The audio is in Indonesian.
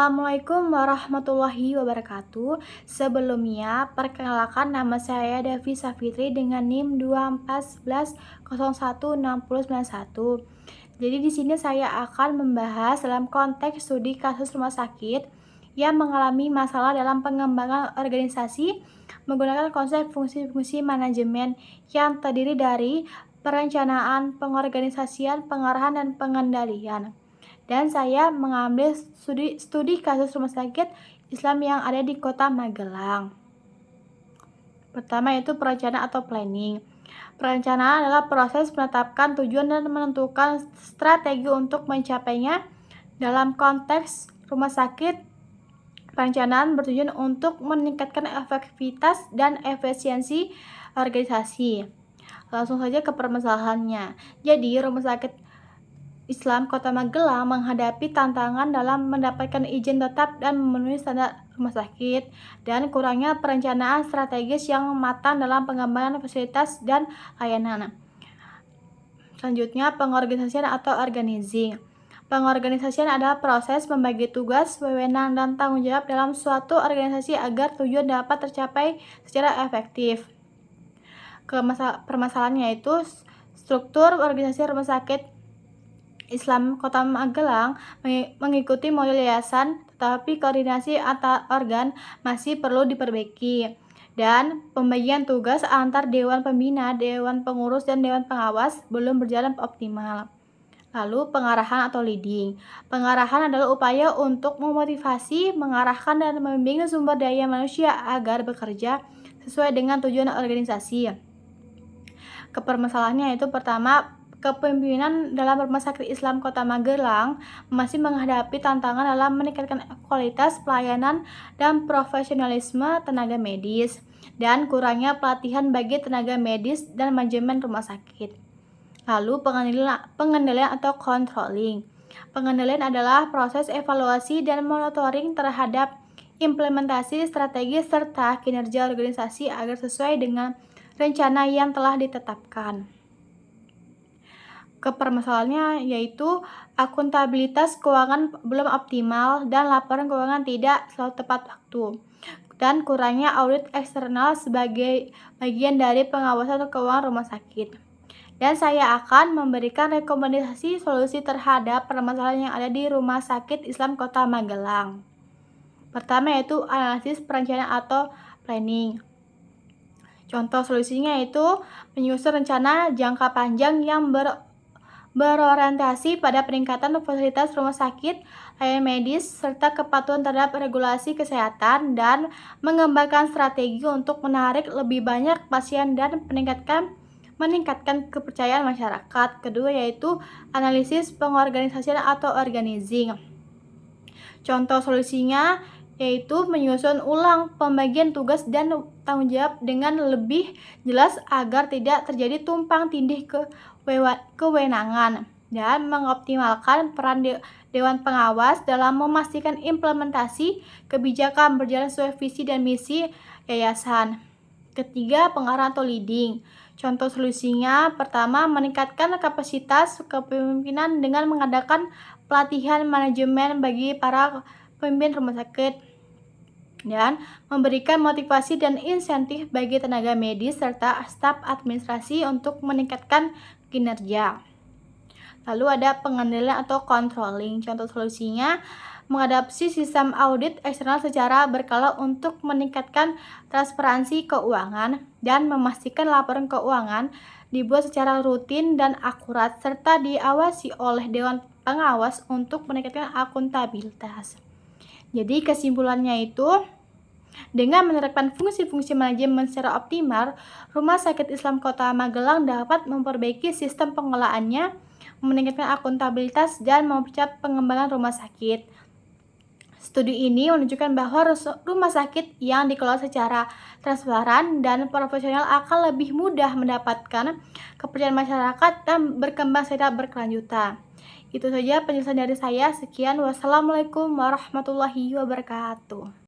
Assalamualaikum warahmatullahi wabarakatuh. Sebelumnya, perkenalkan nama saya Devi Safitri dengan NIM 214016091. Jadi di sini saya akan membahas dalam konteks studi kasus rumah sakit yang mengalami masalah dalam pengembangan organisasi menggunakan konsep fungsi-fungsi manajemen yang terdiri dari perencanaan, pengorganisasian, pengarahan, dan pengendalian. Dan saya mengambil studi kasus rumah sakit Islam yang ada di kota Magelang. Pertama yaitu perencanaan atau planning. Perencanaan adalah proses menetapkan tujuan dan menentukan strategi untuk mencapainya. Dalam konteks rumah sakit, perencanaan bertujuan untuk meningkatkan efektivitas dan efisiensi organisasi. Langsung saja ke permasalahannya. Jadi, rumah sakit Islam Kota Magelang menghadapi tantangan dalam mendapatkan izin tetap dan memenuhi standar rumah sakit dan kurangnya perencanaan strategis yang matang dalam pengembangan fasilitas dan layanan. Selanjutnya, pengorganisasian atau organizing. Pengorganisasian adalah proses membagi tugas, wewenang, dan tanggung jawab dalam suatu organisasi agar tujuan dapat tercapai secara efektif. Permasalahannya yaitu struktur organisasi rumah sakit Islam Kota Magelang mengikuti model yayasan, tetapi koordinasi antar organ masih perlu diperbaiki. Dan pembagian tugas antar dewan pembina, dewan pengurus, dan dewan pengawas belum berjalan optimal. Lalu pengarahan atau leading. Pengarahan adalah upaya untuk memotivasi, mengarahkan, dan membimbing sumber daya manusia agar bekerja sesuai dengan tujuan organisasi. Kepermasalahannya yaitu pertama, kepemimpinan dalam Rumah Sakit Islam Kota Magelang masih menghadapi tantangan dalam meningkatkan kualitas pelayanan dan profesionalisme tenaga medis, dan kurangnya pelatihan bagi tenaga medis dan manajemen rumah sakit. Lalu pengendalian atau controlling. Pengendalian adalah proses evaluasi dan monitoring terhadap implementasi strategi serta kinerja organisasi agar sesuai dengan rencana yang telah ditetapkan. Kepermasalahannya yaitu akuntabilitas keuangan belum optimal dan laporan keuangan tidak selalu tepat waktu, dan kurangnya audit eksternal sebagai bagian dari pengawasan keuangan rumah sakit. Dan saya akan memberikan rekomendasi solusi terhadap permasalahan yang ada di Rumah Sakit Islam Kota Magelang. Pertama yaitu analisis perencanaan atau planning. Contoh solusinya yaitu menyusun rencana jangka panjang yang berorientasi pada peningkatan fasilitas rumah sakit, layanan medis, serta kepatuhan terhadap regulasi kesehatan, dan mengembangkan strategi untuk menarik lebih banyak pasien dan meningkatkan kepercayaan masyarakat. Kedua yaitu analisis pengorganisasian atau organizing. Contoh solusinya yaitu menyusun ulang pembagian tugas dan tanggung jawab dengan lebih jelas agar tidak terjadi tumpang tindih kewenangan, dan mengoptimalkan peran Dewan Pengawas dalam memastikan implementasi kebijakan berjalan sesuai visi dan misi yayasan. Ketiga, pengarahan atau leading. Contoh solusinya, pertama, meningkatkan kapasitas kepemimpinan dengan mengadakan pelatihan manajemen bagi para pemimpin rumah sakit, dan memberikan motivasi dan insentif bagi tenaga medis serta staf administrasi untuk meningkatkan kinerja. Lalu ada pengendalian atau controlling. Contoh solusinya, mengadopsi sistem audit eksternal secara berkala untuk meningkatkan transparansi keuangan dan memastikan laporan keuangan dibuat secara rutin dan akurat serta diawasi oleh Dewan Pengawas untuk meningkatkan akuntabilitas. Jadi kesimpulannya itu, dengan menerapkan fungsi-fungsi manajemen secara optimal, Rumah Sakit Islam Kota Magelang dapat memperbaiki sistem pengelolaannya, meningkatkan akuntabilitas, dan mempercepat pengembangan rumah sakit. Studi ini menunjukkan bahwa rumah sakit yang dikelola secara transparan dan profesional akan lebih mudah mendapatkan kepercayaan masyarakat dan berkembang secara berkelanjutan. Itu saja penjelasan dari saya. Sekian, wassalamualaikum warahmatullahi wabarakatuh.